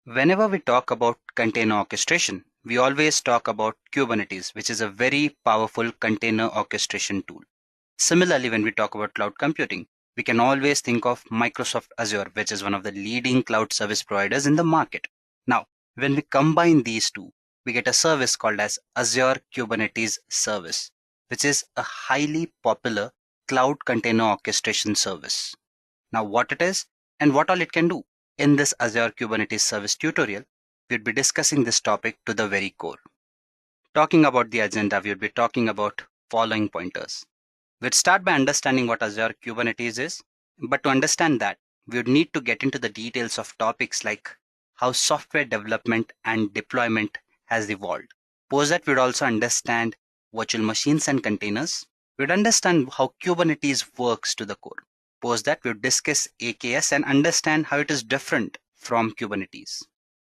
Whenever we talk about container orchestration, we always talk about Kubernetes, which is a very powerful container orchestration tool. Similarly, when we talk about cloud computing, we can always think of Microsoft Azure, which is one of the leading cloud service providers in the market. Now, when we combine these two, we get a service called as Azure Kubernetes Service, which is a highly popular cloud container orchestration service. Now, what it is and what all it can do. In this Azure Kubernetes Service tutorial, we'd be discussing this topic to the very core. Talking about the agenda, we'd be talking about following pointers. We'd start by understanding what Azure Kubernetes is, but to understand that, we would need to get into the details of topics like how software development and deployment has evolved. Post that, we'd also understand virtual machines and containers. We'd understand how Kubernetes works to the core. Post that, we'll discuss AKS and understand how it is different from Kubernetes.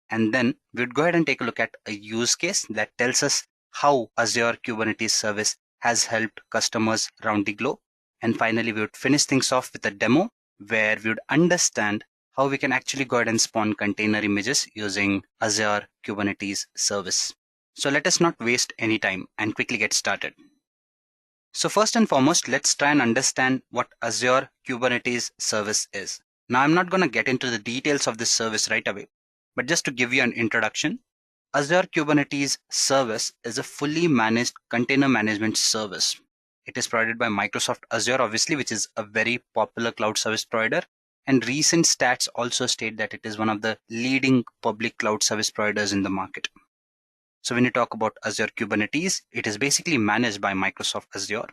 And then we'd go ahead and take a look at a use case that tells us how Azure Kubernetes Service has helped customers around the globe. And finally, we would finish things off with a demo where we would understand how we can actually go ahead and spawn container images using Azure Kubernetes Service. So let us not waste any time and quickly get started. So first and foremost, let's try and understand what Azure Kubernetes Service is. Now, I'm not going to get into the details of this service right away, but just to give you an introduction, Azure Kubernetes Service is a fully managed container management service. It is provided by Microsoft Azure, obviously, which is a very popular cloud service provider. And recent stats also state that it is one of the leading public cloud service providers in the market. So when you talk about Azure Kubernetes, it is basically managed by Microsoft Azure.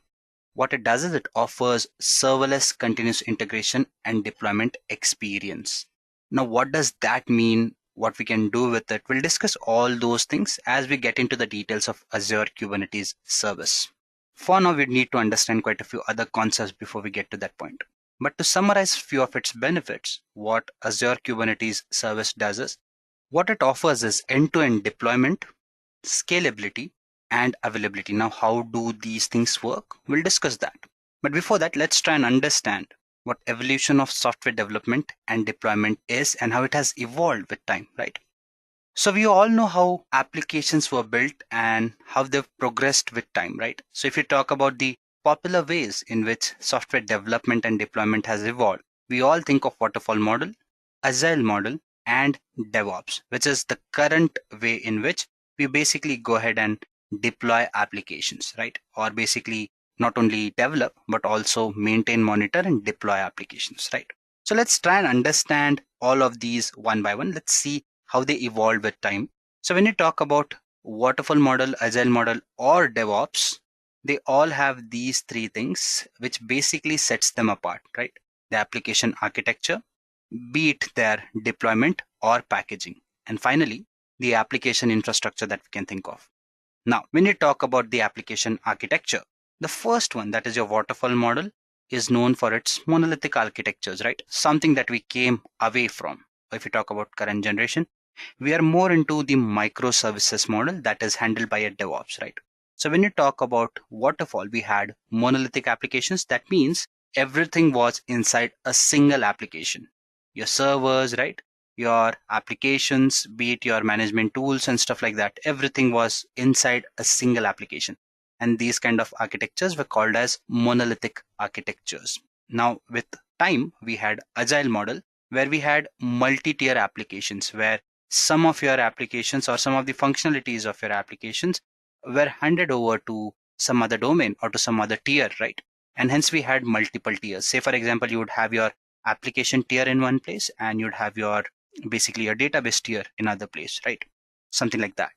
What it does is it offers serverless continuous integration and deployment experience. Now, what does that mean? What we can do with it? We'll discuss all those things as we get into the details of Azure Kubernetes Service. For now, we need to understand quite a few other concepts before we get to that point. But to summarize a few of its benefits, what Azure Kubernetes Service does is, what it offers is end-to-end deployment, scalability, and availability. Now, how do these things work? We'll discuss that. But before that, let's try and understand what evolution of software development and deployment is and how it has evolved with time, right? So we all know how applications were built and how they've progressed with time, right? So if you talk about the popular ways in which software development and deployment has evolved, we all think of waterfall model, agile model, and DevOps, which is the current way in which we basically go ahead and deploy applications, right? Or basically not only develop, but also maintain, monitor, and deploy applications, right? So let's try and understand all of these one by one. Let's see how they evolve with time. So when you talk about waterfall model, agile model, or DevOps, they all have these three things, which basically sets them apart, right? The application architecture, be it their deployment or packaging. And finally, the application infrastructure that we can think of. Now, when you talk about the application architecture, the first one, that is your waterfall model, is known for its monolithic architectures, right? Something that we came away from. If you talk about current generation, we are more into the microservices model that is handled by a DevOps, right? So when you talk about waterfall, we had monolithic applications. That means everything was inside a single application. Your servers, right? Your applications, be it your management tools and stuff like that, everything was inside a single application. And these kind of architectures were called as monolithic architectures. Now, with time, we had agile model where we had multi-tier applications where some of your applications or some of the functionalities of your applications were handed over to some other domain or to some other tier, right? And hence we had multiple tiers. Say, for example, you would have your application tier in one place and you'd have your basically a database tier in other place, right? Something like that.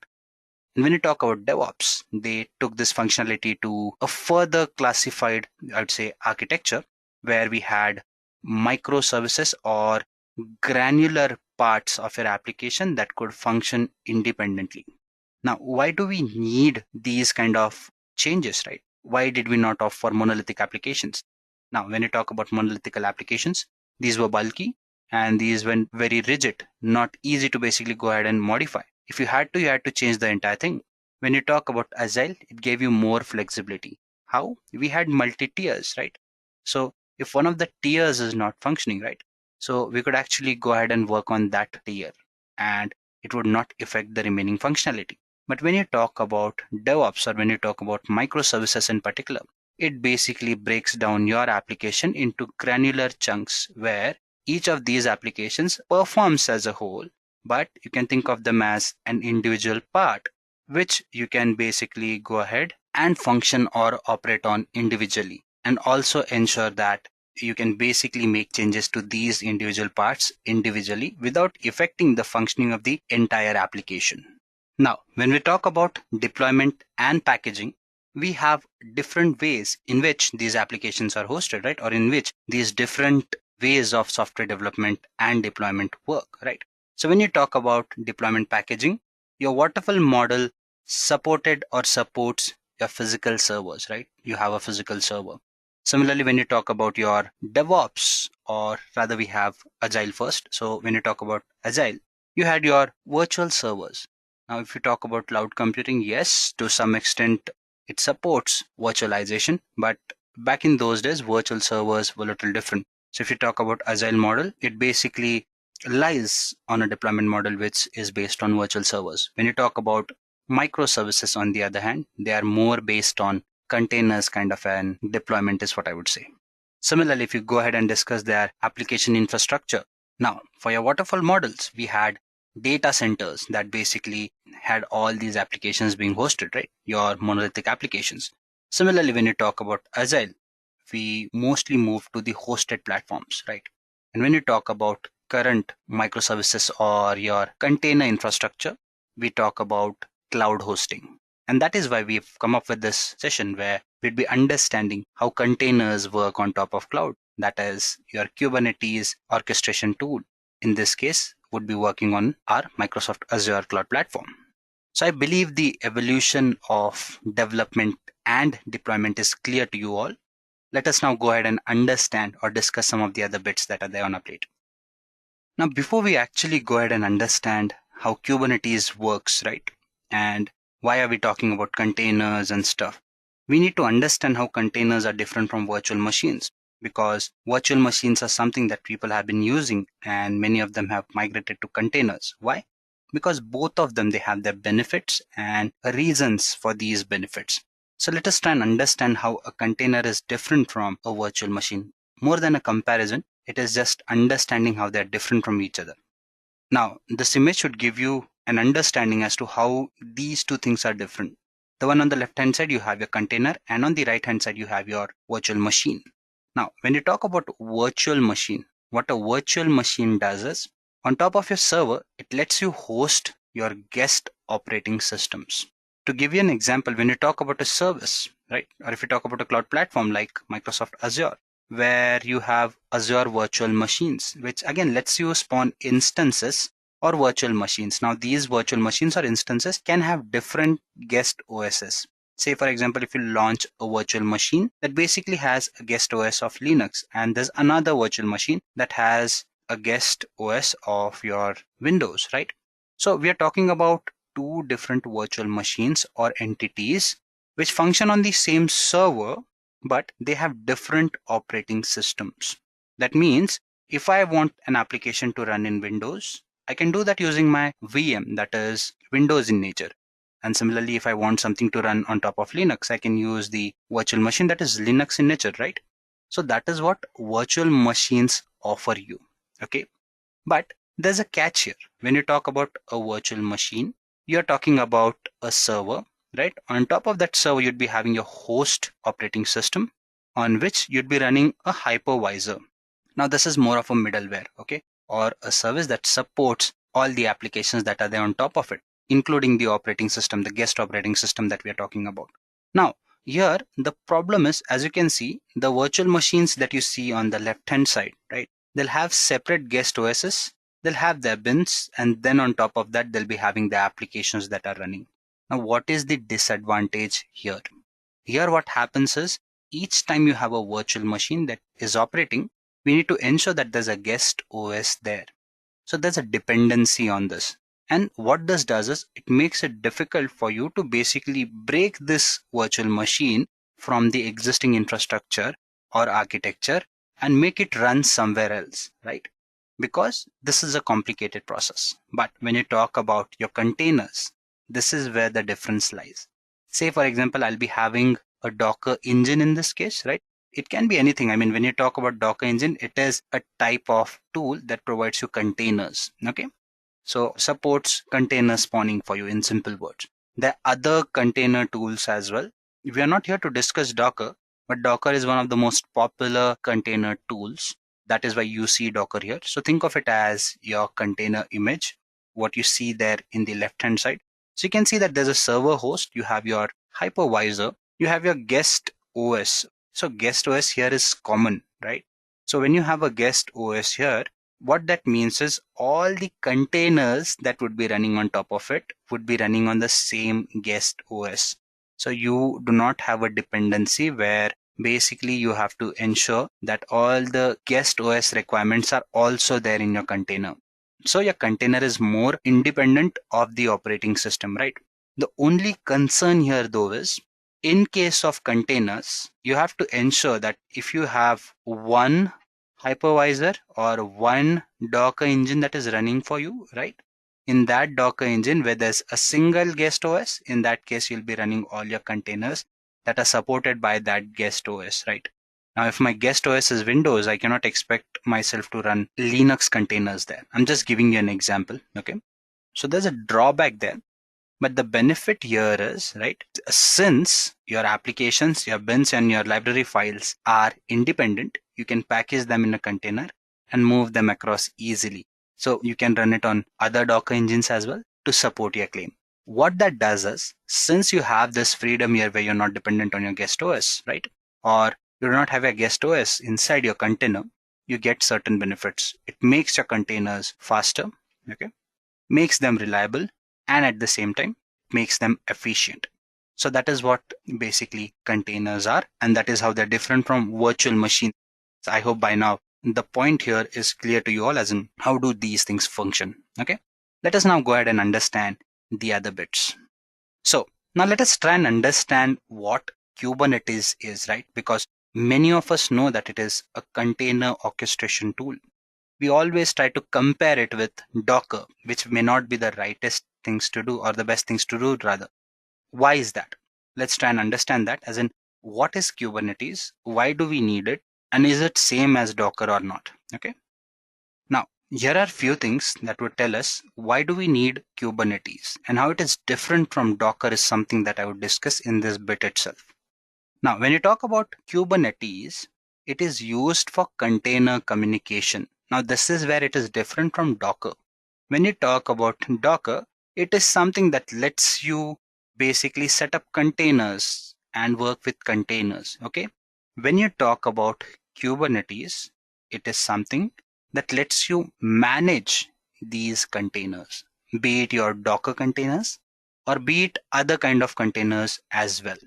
And when you talk about DevOps, they took this functionality to a further classified, I would say, architecture where we had microservices or granular parts of your application that could function independently. Now, why do we need these kind of changes, right? Why did we not opt for monolithic applications? Now, when you talk about monolithic applications, these were bulky and these were very rigid, not easy to basically go ahead and modify. If you had to change the entire thing. When you talk about Agile, it gave you more flexibility. How? We had multi-tiers, right? So if one of the tiers is not functioning, right? So we could actually go ahead and work on that tier. and it would not affect the remaining functionality. But when you talk about DevOps, or when you talk about microservices in particular, it basically breaks down your application into granular chunks where each of these applications performs as a whole, but you can think of them as an individual part, which you can basically go ahead and function or operate on individually, and also ensure that you can basically make changes to these individual parts individually without affecting the functioning of the entire application. Now, when we talk about deployment and packaging, we have different ways in which these applications are hosted, right? Or in which these different ways of software development and deployment work, right? So when you talk about deployment packaging, your waterfall model supported or supports your physical servers, right? You have a physical server. Similarly, when you talk about your DevOps, or rather we have Agile first. So when you talk about Agile, you had your virtual servers. Now, if you talk about cloud computing, yes, to some extent, it supports virtualization, but back in those days, virtual servers were a little different. So if you talk about Agile model, it basically lies on a deployment model which is based on virtual servers. When you talk about microservices, on the other hand, they are more based on containers kind of an deployment is what I would say. Similarly, if you go ahead and discuss their application infrastructure, now for your waterfall models, we had data centers that basically had all these applications being hosted, right? Your monolithic applications. Similarly, when you talk about Agile, we mostly move to the hosted platforms, right? And when you talk about current microservices or your container infrastructure, we talk about cloud hosting. And that is why we've come up with this session where we'd be understanding how containers work on top of cloud. That is your Kubernetes orchestration tool. In this case, would be working on our Microsoft Azure Cloud Platform. So I believe the evolution of development and deployment is clear to you all. Let us now go ahead and understand or discuss some of the other bits that are there on our plate. Now, before we actually go ahead and understand how Kubernetes works, right? And why are we talking about containers and stuff? We need to understand how containers are different from virtual machines, because virtual machines are something that people have been using and many of them have migrated to containers. Why? Because both of them, they have their benefits and reasons for these benefits. So let us try and understand how a container is different from a virtual machine. More than a comparison, it is just understanding how they're different from each other. Now, this image should give you an understanding as to how these two things are different. The one on the left hand side, you have your container, and on the right hand side, you have your virtual machine. Now, when you talk about virtual machine, what a virtual machine does is, on top of your server, it lets you host your guest operating systems. To give you an example, when you talk about a service, right, or if you talk about a cloud platform like Microsoft Azure, where you have Azure virtual machines, which again lets you spawn instances or virtual machines. Now, these virtual machines or instances can have different guest OSs. Say, for example, if you launch a virtual machine that basically has a guest OS of Linux, and there's another virtual machine that has a guest OS of your Windows, right? So we are talking about two different virtual machines or entities which function on the same server, but they have different operating systems. That means if I want an application to run in Windows, I can do that using my VM, that is Windows in nature. And similarly, if I want something to run on top of Linux, I can use the virtual machine that is Linux in nature, right? So that is what virtual machines offer you. Okay. But there's a catch here. When you talk about a virtual machine, you're talking about a server, right? On top of that server, you'd be having your host operating system on which you'd be running a hypervisor. Now, this is more of a middleware, okay? Or a service that supports all the applications that are there on top of it, including the operating system, the guest operating system that we are talking about. Now, here, the problem is, as you can see, the virtual machines that you see on the left-hand side, right? They'll have separate guest OSs, they'll have their bins, and then on top of that, they'll be having the applications that are running. Now, what is the disadvantage here? Here, what happens is, each time you have a virtual machine that is operating, we need to ensure that there's a guest OS there. So there's a dependency on this. And what this does is, it makes it difficult for you to basically break this virtual machine from the existing infrastructure or architecture and make it run somewhere else, right? because this is a complicated process. But when you talk about your containers, this is where the difference lies. Say, for example, I'll be having a Docker engine in this case, right? It can be anything. I mean, when you talk about Docker engine, it is a type of tool that provides you containers. Okay. So supports container spawning for you in simple words. There are other container tools as well. We are not here to discuss Docker, but Docker is one of the most popular container tools. That is why you see Docker here. So think of it as your container image, what you see there in the left hand side. So you can see that there's a server host, you have your hypervisor, you have your guest OS. So guest OS here is common, right? So when you have a guest OS here, what that means is all the containers that would be running on top of it would be running on the same guest OS. So you do not have a dependency where basically you have to ensure that all the guest OS requirements are also there in your container. So your container is more independent of the operating system, right? The only concern here though is in case of containers, you have to ensure that if you have one hypervisor or one Docker engine that is running for you, right? In that Docker engine where there's a single guest OS, in that case, you'll be running all your containers that are supported by that guest OS, right? Now, if my guest OS is Windows, I cannot expect myself to run Linux containers there. I'm just giving you an example, okay? So there's a drawback there. But the benefit here is, right, since your applications, your bins and your library files are independent, you can package them in a container and move them across easily. So you can run it on other Docker engines as well to support your claim. What that does is, since you have this freedom here where you're not dependent on your guest OS, right, or you do not have a guest OS inside your container, you get certain benefits. It makes your containers faster, okay, makes them reliable, and at the same time makes them efficient. So that is what basically containers are, and that is how they're different from virtual machines. So I hope by now the point here is clear to you all, as in how do these things function. Okay, let us now go ahead and understand the other bits. So now let us try and understand what Kubernetes is, right? Because many of us know that it is a container orchestration tool. We always try to compare it with Docker, which may not be the rightest things to do or the best things to do rather. Why is that? Let's try and understand that, as in what is Kubernetes, why do we need it, and is it same as Docker or not? Okay. Now, here are few things that would tell us why do we need Kubernetes and how it is different from Docker is something that I would discuss in this bit itself. Now, when you talk about Kubernetes, it is used for container communication. Now, this is where it is different from Docker. When you talk about Docker, it is something that lets you basically set up containers and work with containers. Okay. When you talk about Kubernetes, it is something that lets you manage these containers, be it your Docker containers or be it other kind of containers as well.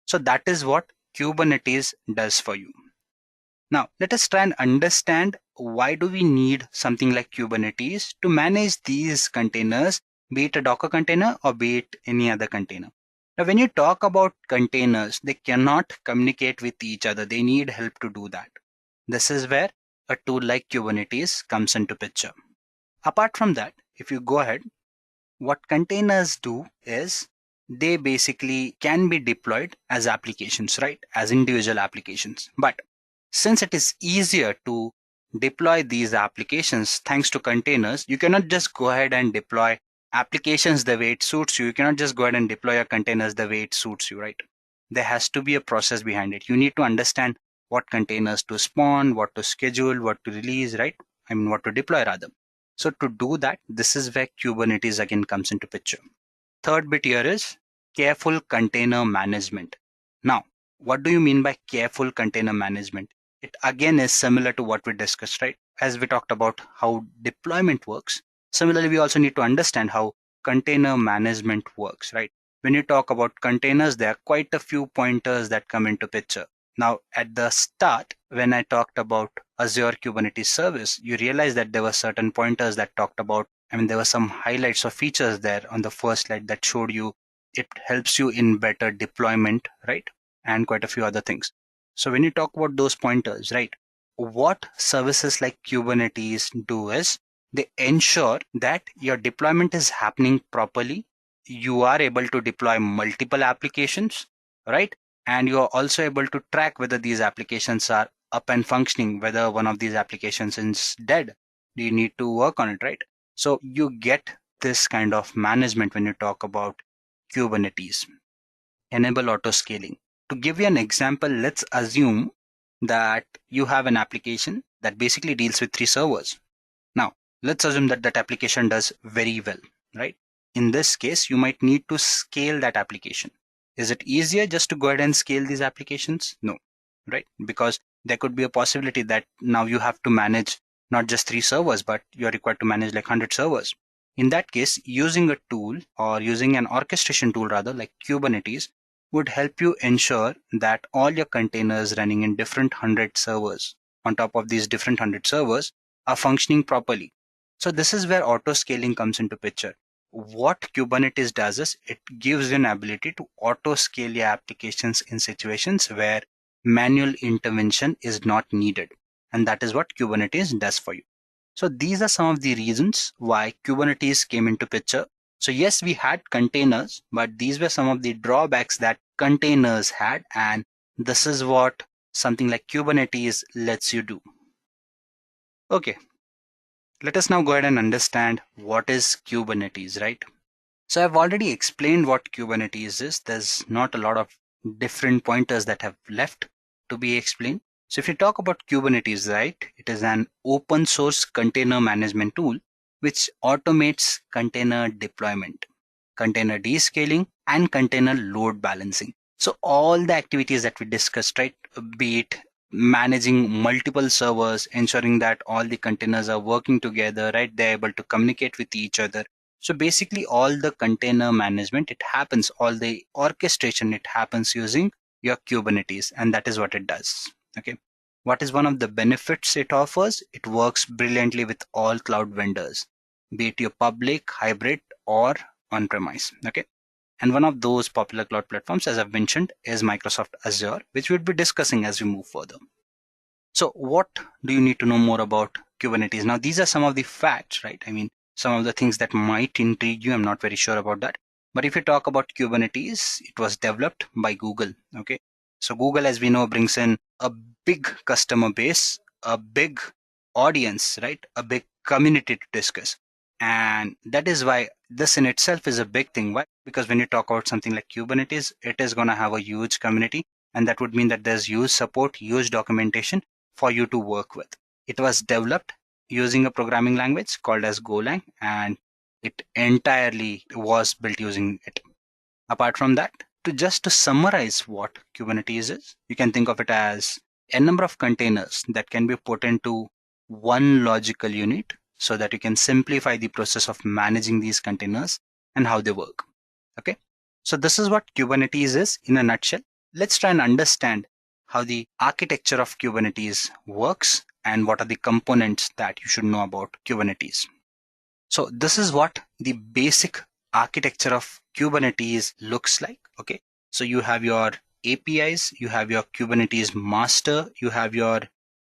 So that is what Kubernetes does for you. Now, let us try and understand why do we need something like Kubernetes to manage these containers, be it a Docker container or be it any other container. Now, when you talk about containers, they cannot communicate with each other. They need help to do that. This is where a tool like Kubernetes comes into picture. Apart from that, if you go ahead, what containers do is they basically can be deployed as applications, right? As individual applications. But since it is easier to deploy these applications thanks to containers, you cannot just go ahead and deploy applications the way it suits you. You cannot just go ahead and deploy your containers the way it suits you, right? There has to be a process behind it. You need to understand what containers to spawn, what to schedule, what to release, right? I mean, what to deploy rather. So to do that, this is where Kubernetes again comes into picture. Third bit here is careful container management. Now, what do you mean by careful container management? It again is similar to what we discussed, right? As we talked about how deployment works. Similarly, we also need to understand how container management works, right? When you talk about containers, there are quite a few pointers that come into picture. Now, at the start, when I talked about Azure Kubernetes Service, you realize that there were certain pointers that talked about, I mean, there were some highlights or features there on the first slide that showed you it helps you in better deployment, right? And quite a few other things. So when you talk about those pointers, right, what services like Kubernetes do is they ensure that your deployment is happening properly. You are able to deploy multiple applications, right? And you are also able to track whether these applications are up and functioning, whether one of these applications is dead. Do you need to work on it, right? So you get this kind of management when you talk about Kubernetes. Enable auto scaling. To give you an example, let's assume that you have an application that basically deals with 3 servers. Now, let's assume that that application does very well, right? In this case, you might need to scale that application. Is it easier just to go ahead and scale these applications? No, right? Because there could be a possibility that now you have to manage not just 3 servers, but you're required to manage like 100 servers. In that case, using a tool or using an orchestration tool rather like Kubernetes would help you ensure that all your containers running in different 100 servers on top of these different 100 servers are functioning properly. So this is where auto scaling comes into picture. What Kubernetes does is it gives you an ability to auto scale your applications in situations where manual intervention is not needed. And that is what Kubernetes does for you. So these are some of the reasons why Kubernetes came into picture. So yes, we had containers, but these were some of the drawbacks that containers had. And this is what something like Kubernetes lets you do. Okay, let us now go ahead and understand what is Kubernetes, right? So I've already explained what Kubernetes is. There's not a lot of different pointers that have left to be explained. So if you talk about Kubernetes, right, it is an open source container management tool which automates container deployment, container descaling, and container load balancing. So all the activities that we discussed, right, be it managing multiple servers, ensuring that all the containers are working together, right, they're able to communicate with each other. So basically all the container management, it happens, all the orchestration, it happens using your Kubernetes, and that is what it does. Okay. What is one of the benefits it offers? It works brilliantly with all cloud vendors, be it your public, hybrid, or on-premise. Okay. And one of those popular cloud platforms, as I've mentioned, is Microsoft Azure, which we'll be discussing as we move further. So what do you need to know more about Kubernetes? Now, these are some of the facts, right? I mean, some of the things that might intrigue you. I'm not very sure about that. But if you talk about Kubernetes, it was developed by Google. Okay. So Google, as we know, brings in a big customer base, a big audience, right? A big community to discuss. And that is why this in itself is a big thing. Why? Because when you talk about something like Kubernetes, it is going to have a huge community. And that would mean that there's huge support, huge documentation for you to work with. It was developed using a programming language called as Golang, and it entirely was built using it. Apart from that, to summarize what Kubernetes is, you can think of it as a number of containers that can be put into one logical unit so that you can simplify the process of managing these containers and how they work. Okay. So this is what Kubernetes is in a nutshell. Let's try and understand how the architecture of Kubernetes works and what are the components that you should know about Kubernetes. So this is what the basic architecture of Kubernetes looks like. Okay. So you have your APIs, you have your Kubernetes master, you have your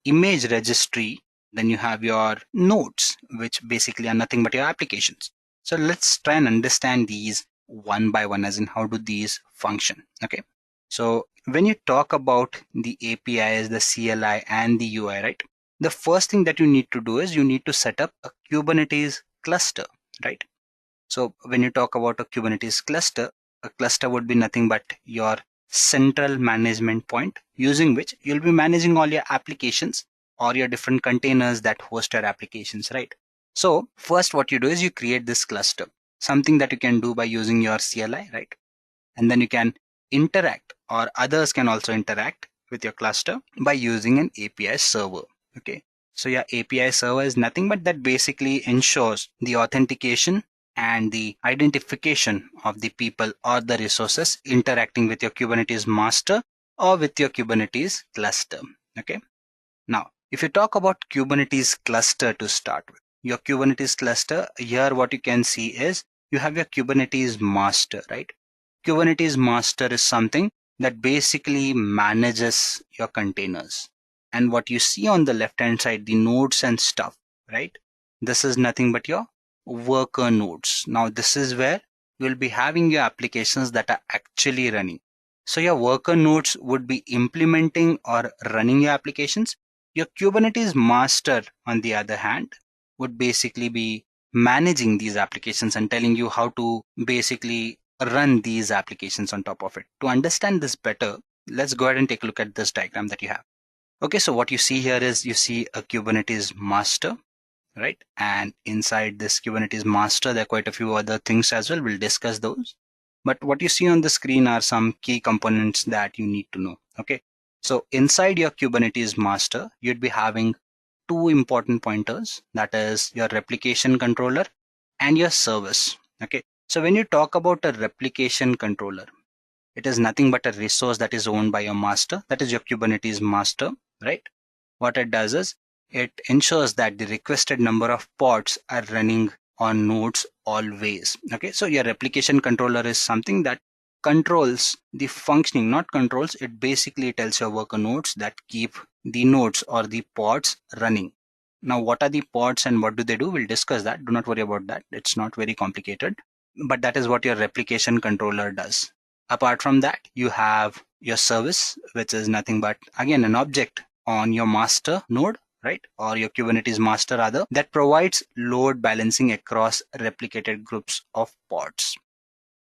image registry, then you have your nodes, which basically are nothing but your applications. So let's try and understand these one by one, as in how do these function. Okay. So when you talk about the APIs, the CLI, and the UI, right? The first thing that you need to do is you need to set up a Kubernetes cluster, right? So when you talk about a Kubernetes cluster, a cluster would be nothing but your central management point using which you'll be managing all your applications or your different containers that host your applications, right? So first what you do is you create this cluster, something that you can do by using your CLI, right? And then you can interact, or others can also interact with your cluster by using an API server. Okay. So your API server is nothing but that basically ensures the authentication and the identification of the people or the resources interacting with your Kubernetes master or with your Kubernetes cluster. Okay. Now, if you talk about Kubernetes cluster to start with, your Kubernetes cluster, here what you can see is you have your Kubernetes master, right? Kubernetes master is something that basically manages your containers. And what you see on the left hand side, the nodes and stuff, right? This is nothing but your worker nodes. Now this is where you'll be having your applications that are actually running. So your worker nodes would be implementing or running your applications. Your Kubernetes master, on the other hand, would basically be managing these applications and telling you how to basically run these applications on top of it. To understand this better, let's go ahead and take a look at this diagram that you have. Okay, so what you see here is you see a Kubernetes master, right? And inside this Kubernetes master, there are quite a few other things as well. We'll discuss those. But what you see on the screen are some key components that you need to know. Okay, so inside your Kubernetes master, you'd be having two important pointers, that is your replication controller and your service. Okay, so when you talk about a replication controller, it is nothing but a resource that is owned by your master, that is your Kubernetes master, right? What it does is it ensures that the requested number of pods are running on nodes always. Okay, so your replication controller is something that controls the functioning, not controls, it basically tells your worker nodes that keep the nodes or the pods running. Now, what are the pods and what do they do? We'll discuss that. Do not worry about that. It's not very complicated, but that is what your replication controller does. Apart from that, you have your service, which is nothing but, again, an object on your master node, right? Or your Kubernetes master rather, that provides load balancing across replicated groups of pods.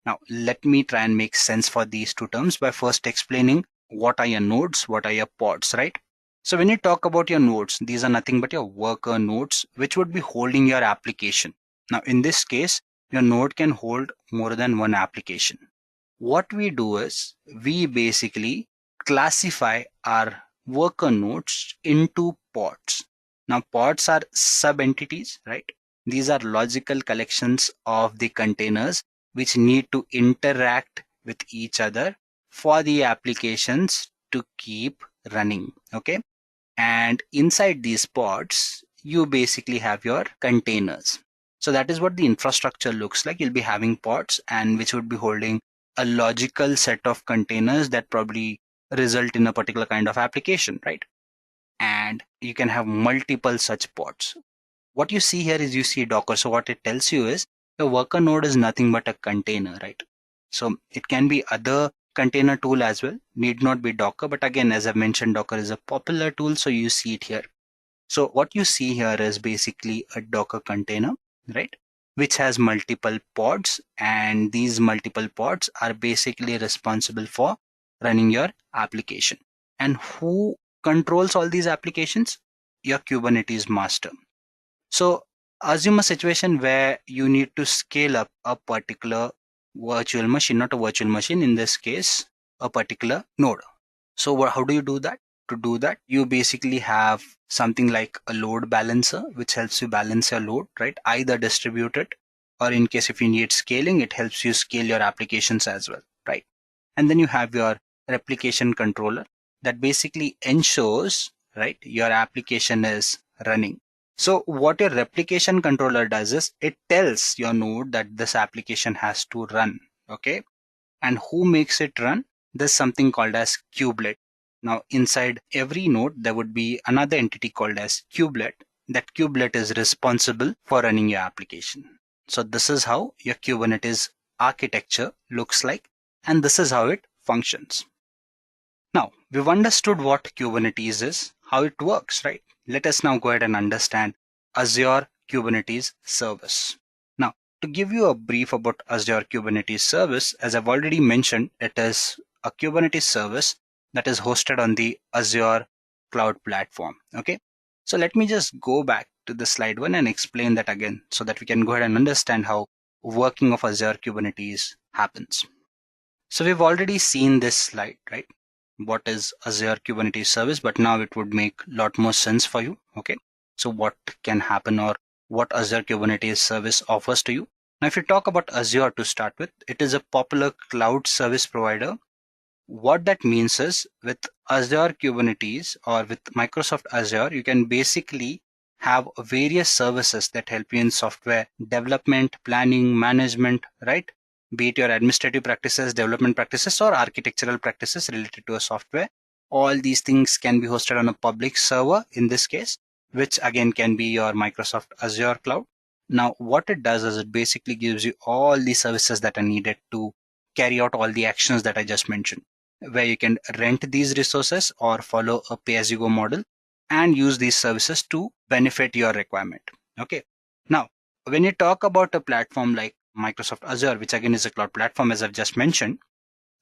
Now, let me try and make sense for these two terms by first explaining what are your nodes, what are your pods, right? So when you talk about your nodes, these are nothing but your worker nodes, which would be holding your application. Now, in this case, your node can hold more than one application. What we do is we basically classify our worker nodes into pods. Now, pods are sub-entities, right? These are logical collections of the containers which need to interact with each other for the applications to keep running, okay? And inside these pods, you basically have your containers. So that is what the infrastructure looks like. You'll be having pods and which would be holding a logical set of containers that probably result in a particular kind of application, right? And you can have multiple such pods. What you see here is you see Docker. So what it tells you is the worker node is nothing but a container, right? So it can be other container tool as well, need not be Docker. But again, as I mentioned, Docker is a popular tool, so you see it here. So what you see here is basically a Docker container, right? Which has multiple pods, and these multiple pods are basically responsible for running your application. And who controls all these applications? Your Kubernetes master. So assume a situation where you need to scale up a particular virtual machine, not a virtual machine, in this case, a particular node. So how do you do that? To do that, you basically have something like a load balancer, which helps you balance your load, right? Either distributed, or in case if you need scaling, it helps you scale your applications as well, right? And then you have your replication controller that basically ensures, right, your application is running. So what your replication controller does is it tells your node that this application has to run, okay? And who makes it run? There's something called as kubelet. Now, inside every node, there would be another entity called as kubelet. That kubelet is responsible for running your application. So this is how your Kubernetes architecture looks like, and this is how it functions. Now, we've understood what Kubernetes is, how it works, right? Let us now go ahead and understand Azure Kubernetes Service. Now, to give you a brief about Azure Kubernetes Service, as I've already mentioned, it is a Kubernetes service that is hosted on the Azure Cloud Platform. Okay, so let me just go back to the slide one and explain that again so that we can go ahead and understand how working of Azure Kubernetes happens. So we've already seen this slide, right? What is Azure Kubernetes Service, but now it would make a lot more sense for you. Okay, so what can happen or what Azure Kubernetes Service offers to you. Now, if you talk about Azure to start with, it is a popular cloud service provider. What that means is with Azure Kubernetes or with Microsoft Azure, you can basically have various services that help you in software development, planning, management, right? Be it your administrative practices, development practices, or architectural practices related to a software. All these things can be hosted on a public server in this case, which again can be your Microsoft Azure Cloud. Now, what it does is it basically gives you all the services that are needed to carry out all the actions that I just mentioned, where you can rent these resources or follow a pay-as-you-go model and use these services to benefit your requirement. Okay. Now, when you talk about a platform like Microsoft Azure, which again is a cloud platform, as I've just mentioned,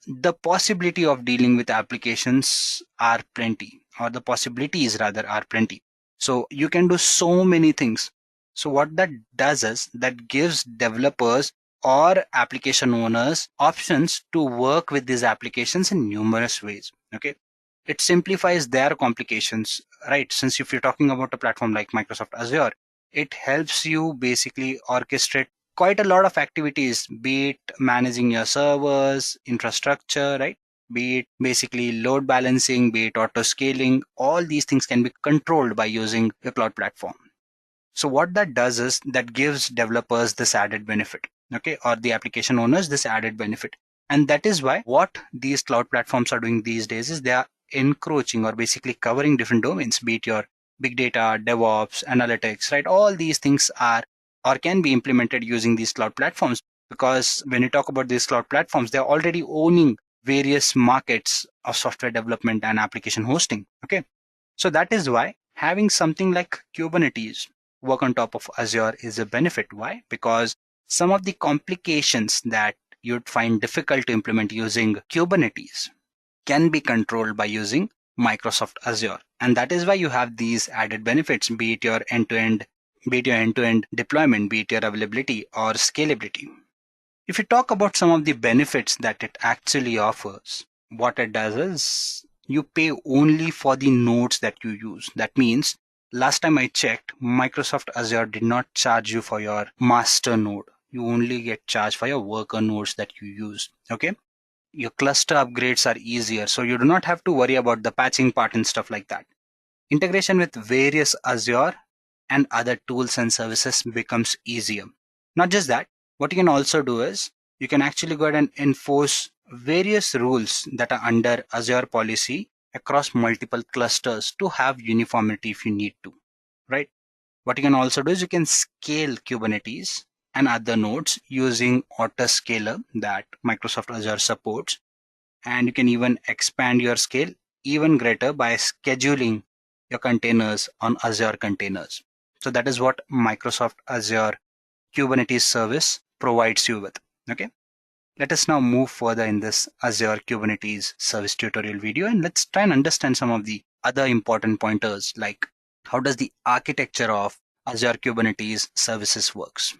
the possibility of dealing with applications are plenty, or the possibilities rather are plenty. So you can do so many things. So what that does is that gives developers or application owners options to work with these applications in numerous ways. Okay. It simplifies their complications, right? Since if you're talking about a platform like Microsoft Azure, it helps you basically orchestrate quite a lot of activities, be it managing your servers, infrastructure, right? Be it basically load balancing, be it auto scaling, all these things can be controlled by using the cloud platform. So what that does is that gives developers this added benefit, okay, or the application owners this added benefit. And that is why what these cloud platforms are doing these days is they are encroaching or basically covering different domains, be it your big data, DevOps, analytics, right? All these things are or can be implemented using these cloud platforms, because when you talk about these cloud platforms, they're already owning various markets of software development and application hosting. Okay. So that is why having something like Kubernetes work on top of Azure is a benefit. Why? Because some of the complications that you'd find difficult to implement using Kubernetes can be controlled by using Microsoft Azure. And that is why you have these added benefits, be it your end-to-end deployment, be it your availability or scalability. If you talk about some of the benefits that it actually offers, what it does is you pay only for the nodes that you use. That means last time I checked, Microsoft Azure did not charge you for your master node. You only get charged for your worker nodes that you use. Okay. Your cluster upgrades are easier, so you do not have to worry about the patching part and stuff like that. Integration with various Azure and other tools and services becomes easier. Not just that, what you can also do is you can actually go ahead and enforce various rules that are under Azure policy across multiple clusters to have uniformity if you need to, right? What you can also do is you can scale Kubernetes and other nodes using autoscaler that Microsoft Azure supports. And you can even expand your scale even greater by scheduling your containers on Azure containers. So that is what Microsoft Azure Kubernetes Service provides you with. Okay. Let us now move further in this Azure Kubernetes Service tutorial video, and let's try and understand some of the other important pointers, like how does the architecture of Azure Kubernetes Services works.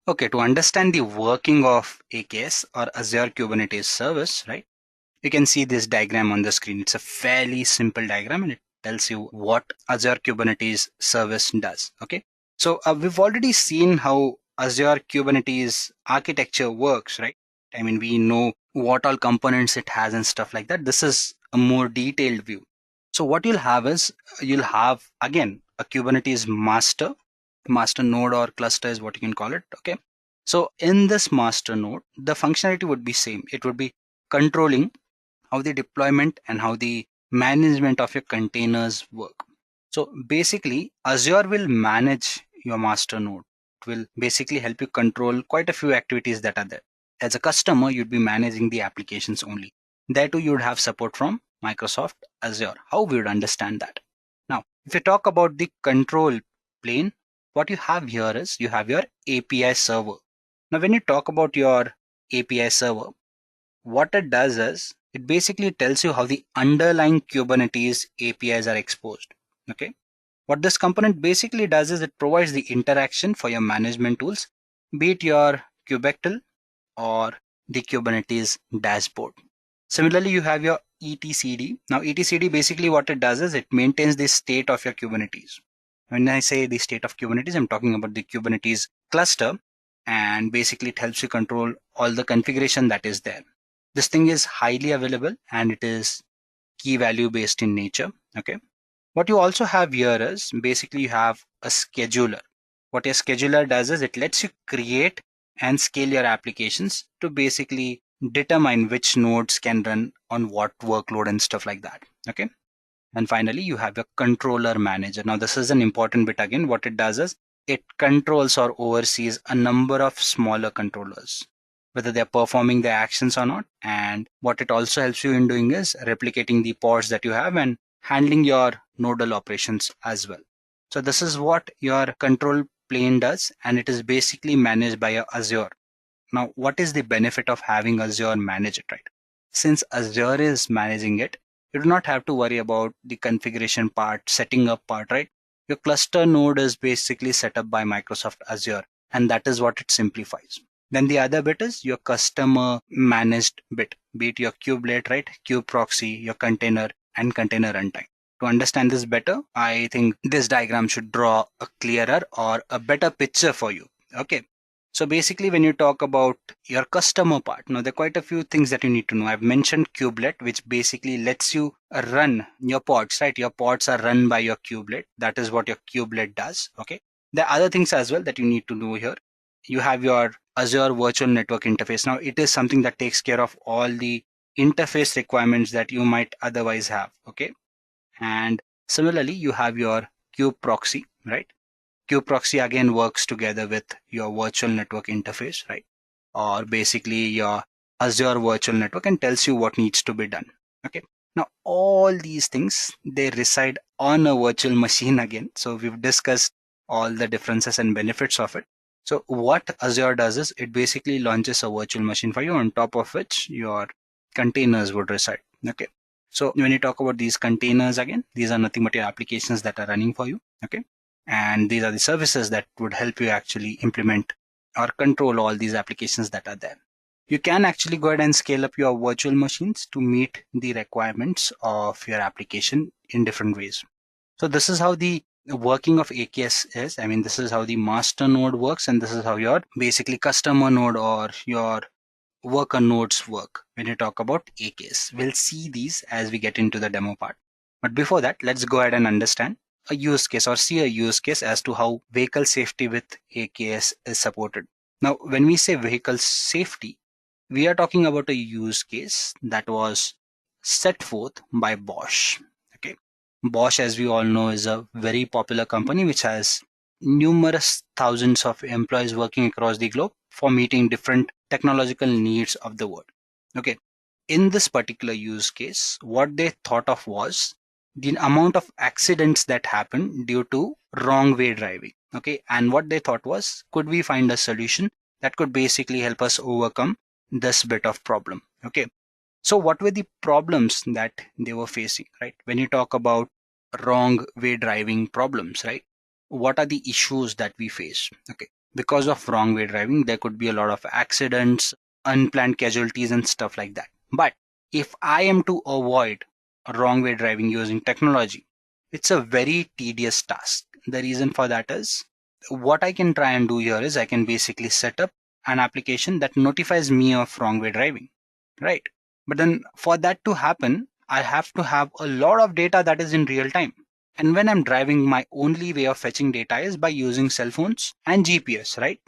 Okay, to understand the working of AKS or Azure Kubernetes Service, right? You can see this diagram on the screen. It's a fairly simple diagram and it tells you what Azure Kubernetes Service does. Okay, so we've already seen how Azure Kubernetes architecture works, right? I mean, we know what all components it has and stuff like that. This is a more detailed view. So what you'll have is you'll have again a Kubernetes master node or cluster is what you can call it. Okay, so in this master node, the functionality would be same. It would be controlling how the deployment and how the management of your containers work. So basically, Azure will manage your master node. It will basically help you control quite a few activities that are there. As a customer, you'd be managing the applications only. There too, you'd have support from Microsoft Azure. How we would understand that? Now, if you talk about the control plane, what you have here is you have your API server. Now, when you talk about your API server, what it does is it basically tells you how the underlying Kubernetes APIs are exposed. Okay. What this component basically does is it provides the interaction for your management tools, be it your Kubectl or the Kubernetes dashboard. Similarly, you have your etcd. Now, etcd basically what it does is it maintains the state of your Kubernetes. When I say the state of Kubernetes, I'm talking about the Kubernetes cluster, and basically it helps you control all the configuration that is there. This thing is highly available and it is key value based in nature. Okay. What you also have here is basically you have a scheduler. What a scheduler does is it lets you create and scale your applications to basically determine which nodes can run on what workload and stuff like that. Okay. And finally, you have your controller manager. Now, this is an important bit again. What it does is it controls or oversees a number of smaller controllers, whether they're performing their actions or not. And what it also helps you in doing is replicating the pods that you have and handling your nodal operations as well. So this is what your control plane does, and it is basically managed by your Azure. Now, what is the benefit of having Azure manage it, right? Since Azure is managing it, you do not have to worry about the configuration part, setting up part, right? Your cluster node is basically set up by Microsoft Azure, and that is what it simplifies. Then the other bit is your customer managed bit, be it your kubelet, right? Kube proxy, your container, and container runtime. To understand this better, I think this diagram should draw a clearer or a better picture for you. Okay. So basically, when you talk about your customer part, now there are quite a few things that you need to know. I've mentioned kubelet, which basically lets you run your pods, right? Your pods are run by your kubelet. That is what your kubelet does. Okay. There are other things as well that you need to know here. You have your Azure Virtual Network Interface. Now, it is something that takes care of all the interface requirements that you might otherwise have. Okay. And similarly, you have your kube proxy, right? Kube proxy again works together with your virtual network interface, right? Or basically your Azure virtual network and tells you what needs to be done. Okay. Now, all these things, they reside on a virtual machine again. So we've discussed all the differences and benefits of it. So what Azure does is it basically launches a virtual machine for you, on top of which your containers would reside. Okay. So when you talk about these containers again, these are nothing but your applications that are running for you. Okay. And these are the services that would help you actually implement or control all these applications that are there. You can actually go ahead and scale up your virtual machines to meet the requirements of your application in different ways. So this is how the working of AKS is. I mean, this is how the master node works, and this is how your basically customer node or your worker nodes work when you talk about AKS. We'll see these as we get into the demo part. But before that, let's go ahead and understand a use case or see a use case as to how vehicle safety with AKS is supported. Now, when we say vehicle safety, we are talking about a use case that was set forth by Bosch. Okay. Bosch, as we all know, is a very popular company which has numerous thousands of employees working across the globe for meeting different technological needs of the world. Okay. In this particular use case, what they thought of was the amount of accidents that happen due to wrong way driving. Okay. And what they thought was, could we find a solution that could basically help us overcome this bit of problem? Okay. So what were the problems that they were facing, right? When you talk about wrong way driving problems, right? What are the issues that we face? Okay. Because of wrong way driving, there could be a lot of accidents, unplanned casualties and stuff like that. But if I am to avoid wrong way driving using technology, it's a very tedious task. The reason for that is what I can try and do here is I can basically set up an application that notifies me of wrong way driving, right? But then for that to happen, I have to have a lot of data that is in real time. And when I'm driving, my only way of fetching data is by using cell phones and GPS, right?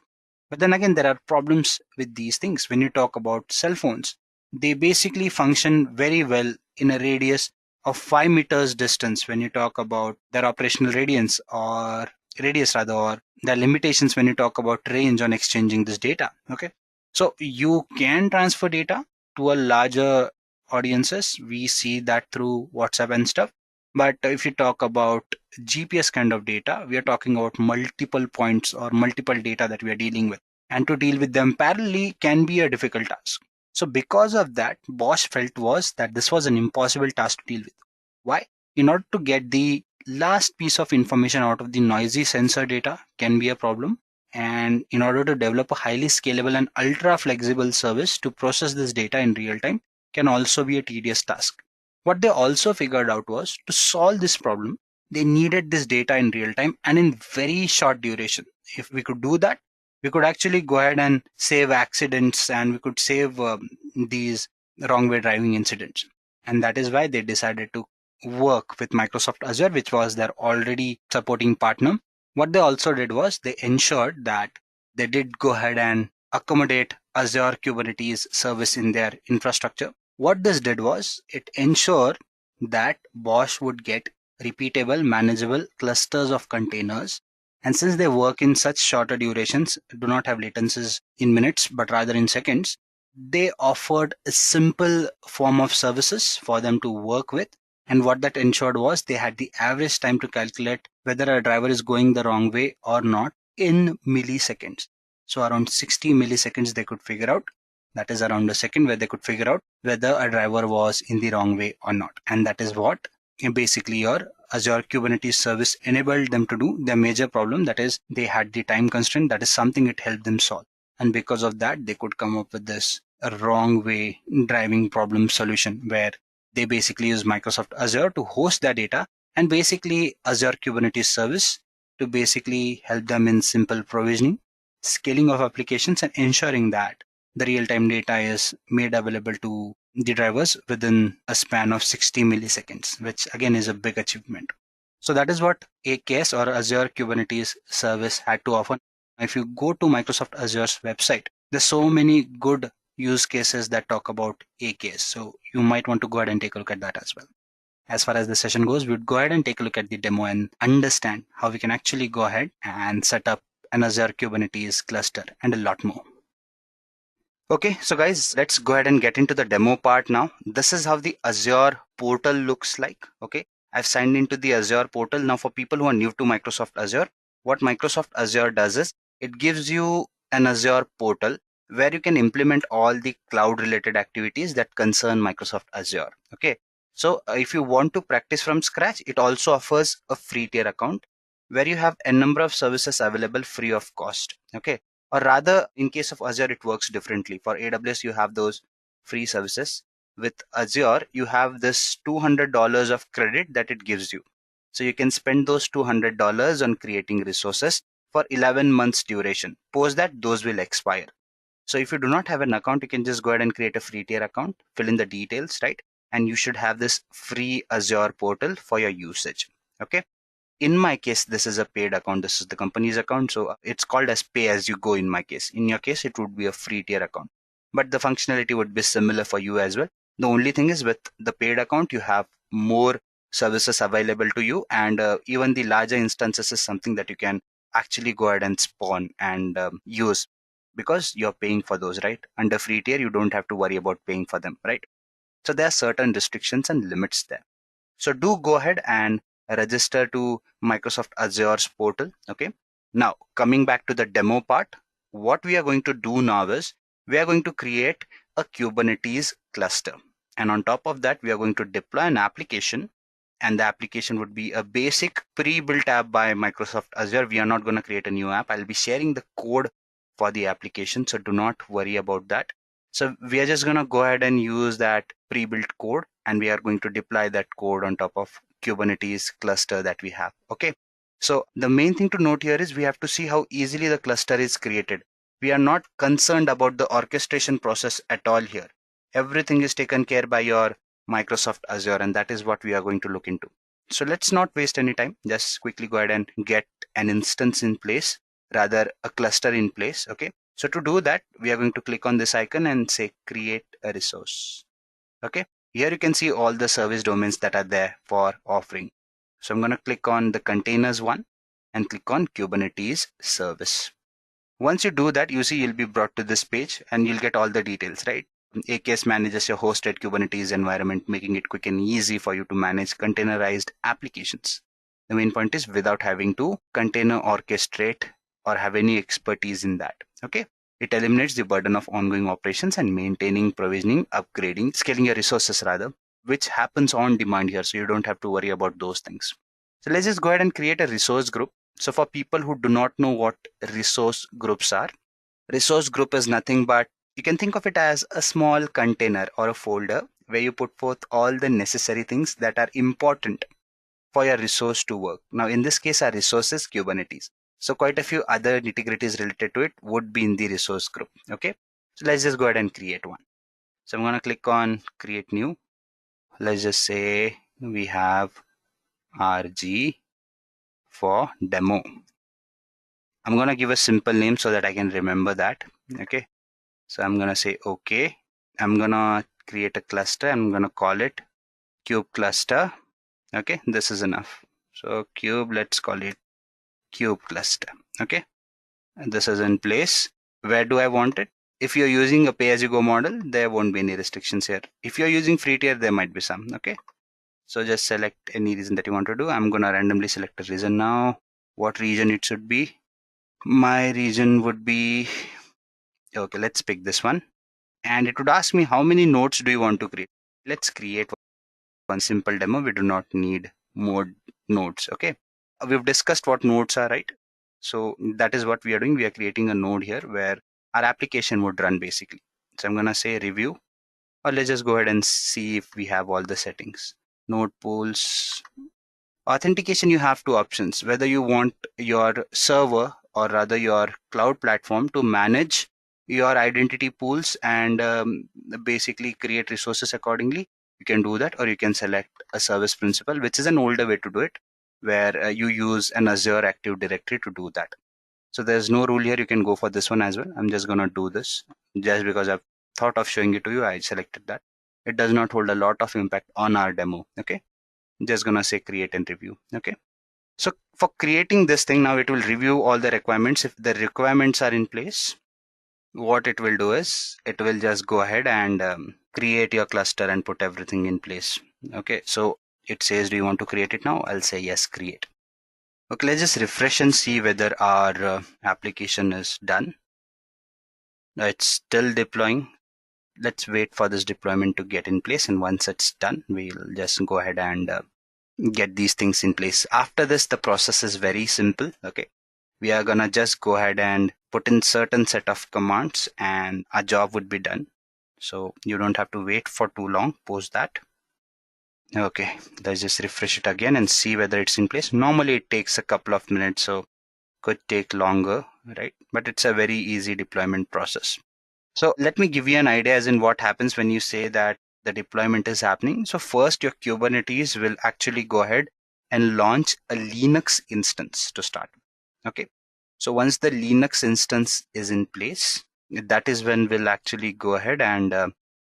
But then again, there are problems with these things. When you talk about cell phones, they basically function very well in a radius of 5 meters distance when you talk about their operational radius rather, or their limitations when you talk about range on exchanging this data. Okay. So you can transfer data to a larger audiences. We see that through WhatsApp and stuff. But if you talk about GPS kind of data, we are talking about multiple points or multiple data that we are dealing with. And to deal with them parallelly can be a difficult task. So because of that, Bosch felt was that this was an impossible task to deal with. Why? In order to get the last piece of information out of the noisy sensor data can be a problem. And in order to develop a highly scalable and ultra flexible service to process this data in real time can also be a tedious task. What they also figured out was to solve this problem, they needed this data in real time and in very short duration. If we could do that, we could actually go ahead and save accidents and we could save these wrong way driving incidents. And that is why they decided to work with Microsoft Azure, which was their already supporting partner. What they also did was they ensured that they did go ahead and accommodate Azure Kubernetes service in their infrastructure. What this did was it ensured that Bosch would get repeatable, manageable clusters of containers. And since they work in such shorter durations, do not have latencies in minutes, but rather in seconds, they offered a simple form of services for them to work with. And what that ensured was they had the average time to calculate whether a driver is going the wrong way or not in milliseconds. So around 60 milliseconds they could figure out. That is around a second where they could figure out whether a driver was in the wrong way or not. And that is what basically your Azure Kubernetes service enabled them to do. Their major problem, that is they had the time constraint, that is something it helped them solve. And because of that, they could come up with this wrong way driving problem solution where they basically use Microsoft Azure to host their data and basically Azure Kubernetes service to basically help them in simple provisioning, scaling of applications, and ensuring that the real-time data is made available to the drivers within a span of 60 milliseconds, which again is a big achievement. So that is what AKS or Azure Kubernetes Service had to offer. If you go to Microsoft Azure's website, there's so many good use cases that talk about AKS. So you might want to go ahead and take a look at that as well. As far as the session goes, we'd go ahead and take a look at the demo and understand how we can actually go ahead and set up an Azure Kubernetes cluster and a lot more. Okay, so guys, let's go ahead and get into the demo part now. This is how the Azure portal looks like. Okay, I've signed into the Azure portal. Now for people who are new to Microsoft Azure, what Microsoft Azure does is it gives you an Azure portal where you can implement all the cloud related activities that concern Microsoft Azure. Okay, so if you want to practice from scratch, it also offers a free tier account where you have a number of services available free of cost. Okay, or rather in case of Azure it works differently. For AWS you have those free services. With Azure you have this $200 of credit that it gives you, so you can spend those $200 on creating resources for 11 months duration. Post that, those will expire. So if you do not have an account, you can just go ahead and create a free tier account, fill in the details, right, and you should have this free Azure portal for your usage. Okay, in my case, this is a paid account. This is the company's account. So it's called as pay as you go in my case. In your case, it would be a free tier account. But the functionality would be similar for you as well. The only thing is with the paid account, you have more services available to you. And even the larger instances is something that you can actually go ahead and spawn and use because you're paying for those, right? Under free tier, you don't have to worry about paying for them, right? So there are certain restrictions and limits there. So do go ahead and register to Microsoft Azure's portal. Okay. Now coming back to the demo part, what we are going to do now is we are going to create a Kubernetes cluster. And on top of that, we are going to deploy an application. And the application would be a basic pre-built app by Microsoft Azure. We are not going to create a new app. I'll be sharing the code for the application, so do not worry about that. So we are just going to go ahead and use that pre-built code, and we are going to deploy that code on top of Kubernetes cluster that we have. Okay. So the main thing to note here is we have to see how easily the cluster is created. We are not concerned about the orchestration process at all here. Everything is taken care by your Microsoft Azure, and that is what we are going to look into. So let's not waste any time. Just quickly go ahead and get an instance in place, rather a cluster in place. Okay. So to do that, we are going to click on this icon and say create a resource. Okay. Here you can see all the service domains that are there for offering. So I'm going to click on the containers one and click on Kubernetes service. Once you do that, you see you'll be brought to this page and you'll get all the details, right? AKS manages your hosted Kubernetes environment, making it quick and easy for you to manage containerized applications. The main point is without having to container orchestrate or have any expertise in that. Okay. It eliminates the burden of ongoing operations and maintaining, provisioning, upgrading, scaling your resources rather, which happens on demand here. So you don't have to worry about those things. So let's just go ahead and create a resource group. So for people who do not know what resource groups are, resource group is nothing but you can think of it as a small container or a folder where you put forth all the necessary things that are important for your resource to work. Now, in this case, our resource is Kubernetes. So quite a few other nitty-gritties related to it would be in the resource group. Okay. So let's just go ahead and create one. So I'm going to click on create new. Let's just say we have RG for demo. I'm going to give a simple name so that I can remember that. Okay, so I'm gonna say okay. I'm gonna create a cluster. I'm gonna call it cube cluster. Okay, this is enough. So cube, let's call it cube cluster. Okay, and this is in place. Where do I want it? If you're using a pay-as-you-go model, there won't be any restrictions here. If you're using free tier, there might be some. Okay, so just select any region that you want to do. I'm gonna randomly select a region now. What region it should be? My region would be, okay, let's pick this one. And it would ask me how many nodes do you want to create. Let's create one simple demo. We do not need more nodes. Okay, we've discussed what nodes are, right? So that is what we are doing. We are creating a node here where our application would run basically. So I'm gonna say review, or let's just go ahead and see if we have all the settings. Node pools, authentication, you have two options, whether you want your server or rather your cloud platform to manage your identity pools and basically create resources accordingly. You can do that, or you can select a service principal, which is an older way to do it, where you use an Azure Active Directory to do that. So there's no rule here. You can go for this one as well. I'm just going to do this just because I've thought of showing it to you. I selected that. It does not hold a lot of impact on our demo. Okay, just gonna say create and review. Okay, so for creating this thing, now it will review all the requirements. If the requirements are in place, what it will do is it will just go ahead and create your cluster and put everything in place. Okay, so it says, do you want to create it now? I'll say yes, create. Okay, let's just refresh and see whether our application is done. It's still deploying. Let's wait for this deployment to get in place, and once it's done, we'll just go ahead and get these things in place. After this, the process is very simple. Okay, we are gonna just go ahead and put in certain set of commands and our job would be done. So you don't have to wait for too long post that. Okay, let's just refresh it again and see whether it's in place. Normally it takes a couple of minutes, so could take longer, right? But it's a very easy deployment process. So let me give you an idea as in what happens when you say that the deployment is happening. So first, your Kubernetes will actually go ahead and launch a Linux instance to start. Okay. So once the Linux instance is in place, that is when we'll actually go ahead and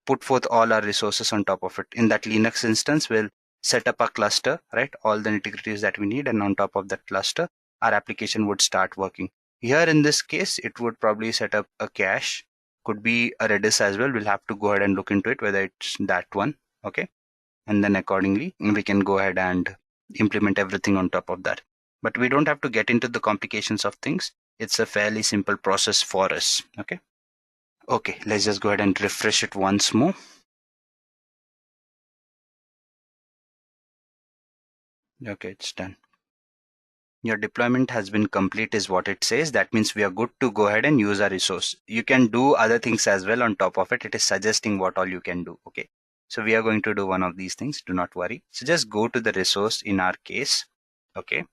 put forth all our resources on top of it. In that Linux instance, we'll set up a cluster, right? All the nitty-gritties that we need, and on top of that cluster, our application would start working. Here in this case, it would probably set up a cache, could be a Redis as well. We'll have to go ahead and look into it, whether it's that one. Okay. And then accordingly, we can go ahead and implement everything on top of that. But we don't have to get into the complications of things. It's a fairly simple process for us. Okay. Okay, let's just go ahead and refresh it once more. Okay, it's done. Your deployment has been complete is what it says. That means we are good to go ahead and use our resource. You can do other things as well on top of it. It is suggesting what all you can do. Okay, so we are going to do one of these things. Do not worry. So just go to the resource in our case. Okay,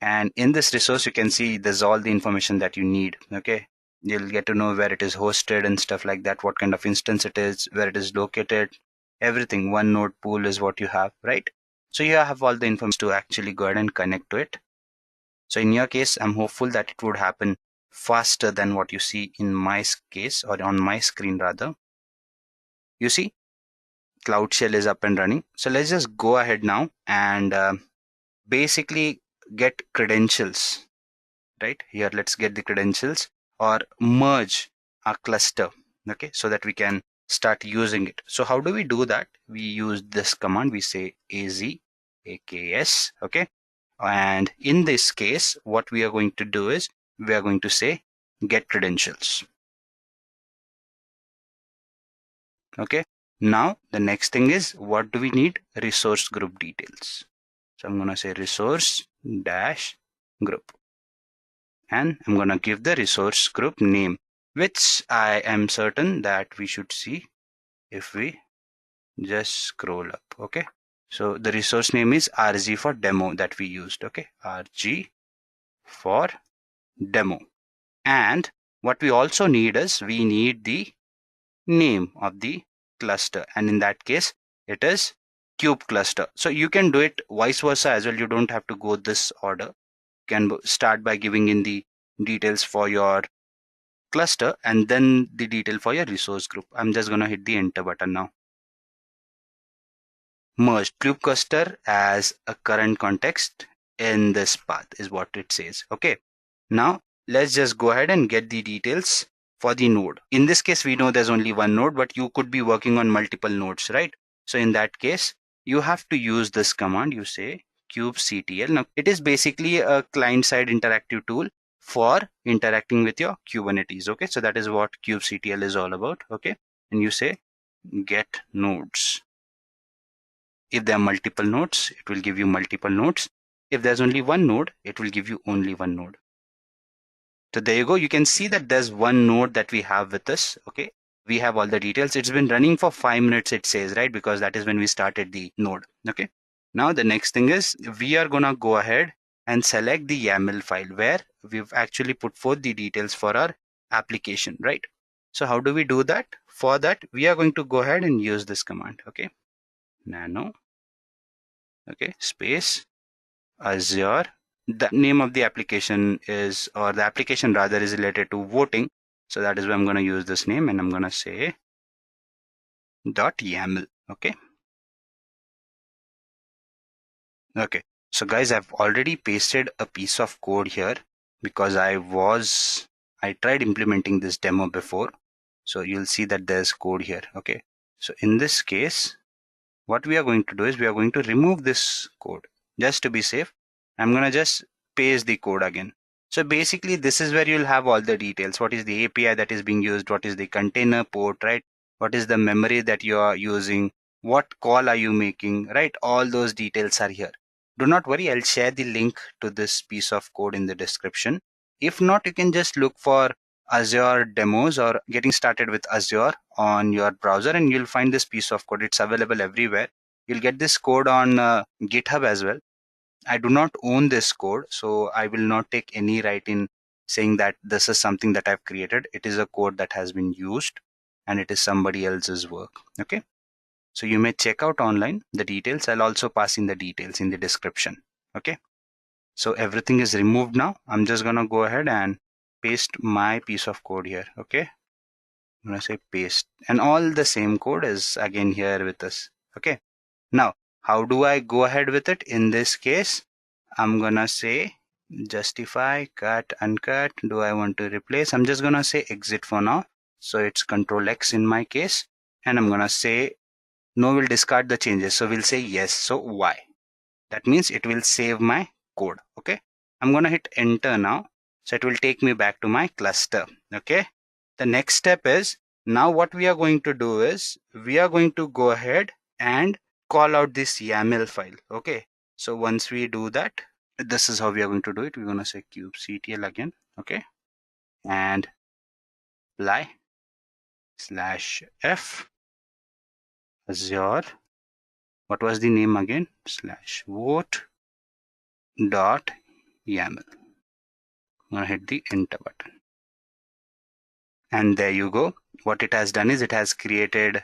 and in this resource you can see there's all the information that you need. Okay, you'll get to know where it is hosted and stuff like that, what kind of instance it is, where it is located, everything. One node pool is what you have, right? So you have all the information to actually go ahead and connect to it. So in your case, I'm hopeful that it would happen faster than what you see in my case, or on my screen rather. You see Cloud Shell is up and running. So let's just go ahead now and basically get credentials. Right here, let's get the credentials or merge our cluster. Okay, so that we can start using it. So how do we do that? We use this command. We say AKS. Okay, and in this case, what we are going to do is we are going to say get credentials. Okay, now the next thing is, what do we need? Resource group details. So I'm going to say resource dash group, and I'm going to give the resource group name, which I am certain that we should see if we just scroll up. Okay, so the resource name is RG for demo that we used. Okay, RG for demo. And what we also need is we need the name of the cluster, and in that case it is cube cluster. So you can do it vice versa as well. You don't have to go this order. You can start by giving in the details for your cluster and then the detail for your resource group. I'm just going to hit the enter button now. Merged kube cluster as a current context in this path is what it says. Okay. Now let's just go ahead and get the details for the node. In this case, we know there's only one node, but you could be working on multiple nodes, right? So in that case, you have to use this command. You say kubectl. Now it is basically a client-side interactive tool for interacting with your Kubernetes. Okay, so that is what kubectl is all about. Okay, and you say get nodes. If there are multiple nodes, it will give you multiple nodes. If there's only one node, it will give you only one node. So there you go. You can see that there's one node that we have with us. Okay. We have all the details. It's been running for 5 minutes, it says, right? Because that is when we started the node. Okay. Now the next thing is we are going to go ahead and select the YAML file where we've actually put forth the details for our application, right? So how do we do that? For that, we are going to go ahead and use this command. Okay. Nano. Okay. Space Azure. The name of the application is, or the application rather, is related to voting. So that is why I'm going to use this name, and I'm going to say .yaml. Okay. Okay. So guys, I've already pasted a piece of code here because I tried implementing this demo before. So you'll see that there's code here. Okay. So in this case, what we are going to do is we are going to remove this code just to be safe. I'm going to just paste the code again. So basically, this is where you'll have all the details. What is the API that is being used? What is the container port, right? What is the memory that you are using? What call are you making, right? All those details are here. Do not worry, I'll share the link to this piece of code in the description. If not, you can just look for Azure demos or getting started with Azure on your browser and you'll find this piece of code. It's available everywhere. You'll get this code on GitHub as well. I do not own this code, so I will not take any right in saying that this is something that I've created. It is a code that has been used and it is somebody else's work. Okay. So you may check out online the details. I'll also pass in the details in the description. Okay. So everything is removed now. I'm just going to go ahead and paste my piece of code here. Okay. I'm going to say paste, and all the same code is again here with us. Okay. Now, how do I go ahead with it? In this case, I'm going to say justify, cut, uncut. Do I want to replace? I'm just going to say exit for now. So it's Control X in my case. And I'm going to say no, we'll discard the changes. So we'll say yes. So Y. That means it will save my code. Okay. I'm going to hit enter now. So it will take me back to my cluster. Okay. The next step is now what we are going to do is we are going to go ahead and call out this YAML file. Okay. So once we do that, this is how we are going to do it. We're going to say kubectl again. Okay. And apply /f Azure. What was the name again? /vote dot YAML. I'm going to hit the enter button. And there you go. What it has done is it has created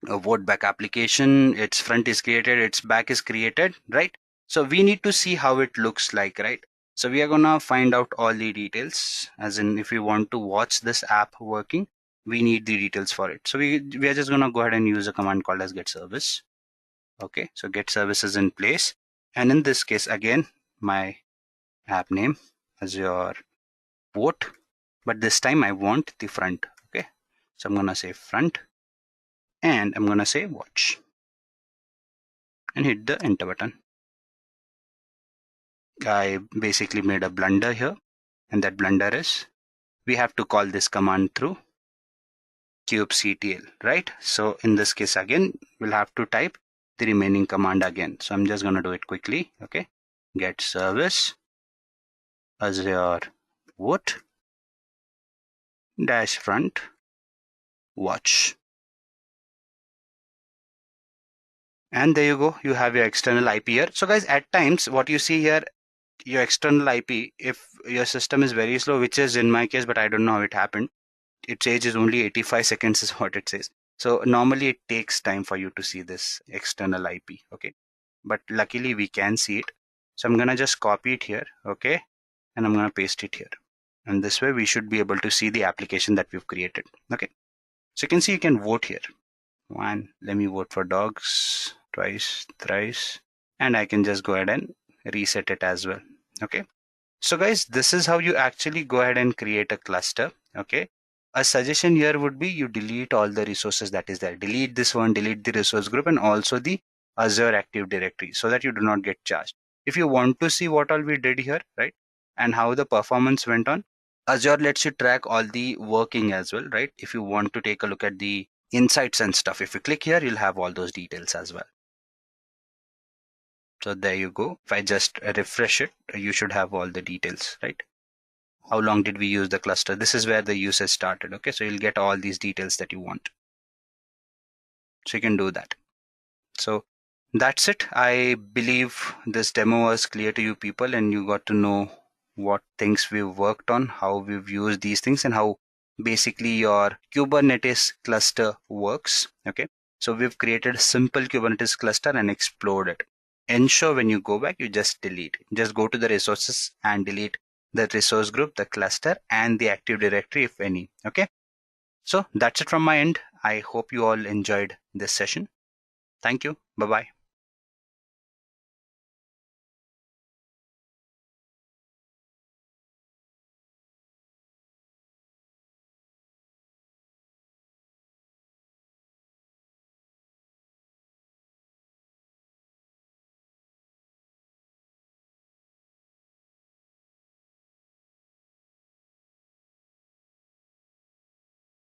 a vote back application. Its front is created, its back is created, right? So we need to see how it looks like, right? So we are going to find out all the details, as in if we want to watch this app working, we need the details for it. So we are just going to go ahead and use a command called as get service. Okay, so get service is in place. And in this case, again, my app name, Azure vote, but this time I want the front. Okay, so I'm going to say front and I'm going to say watch and hit the enter button. I basically made a blunder here, and that blunder is we have to call this command through kubectl, right? So in this case, again, we'll have to type the remaining command again. So I'm just going to do it quickly. Okay, get service Azure vote dash front watch. And there you go. You have your external IP here. So guys, at times what you see here, your external IP, if your system is very slow, which is in my case, but I don't know how it happened. Its age is only 85 seconds is what it says. So normally it takes time for you to see this external IP. Okay. But luckily we can see it. So I'm going to just copy it here. Okay. And I'm going to paste it here. And this way we should be able to see the application that we've created. Okay. So you can see you can vote here. One, let me vote for dogs, twice, thrice, and I can just go ahead and reset it as well. Okay. So guys, this is how you actually go ahead and create a cluster. Okay. A suggestion here would be you delete all the resources that is there. Delete this one, delete the resource group, and also the Azure Active Directory so that you do not get charged. If you want to see what all we did here, right, and how the performance went on, Azure lets you track all the working as well, right? If you want to take a look at the insights and stuff, if you click here, you'll have all those details as well. So there you go. If I just refresh it, you should have all the details, right? How long did we use the cluster? This is where the usage started. Okay, so you'll get all these details that you want. So you can do that. So that's it. I believe this demo was clear to you people, and you got to know what things we've worked on, how we've used these things, and how basically your Kubernetes cluster works. Okay, so we've created a simple Kubernetes cluster and explored it. Ensure when you go back, you just delete. Just go to the resources and delete the resource group, the cluster, and the Active Directory, if any. Okay, so that's it from my end. I hope you all enjoyed this session. Thank you. Bye-bye.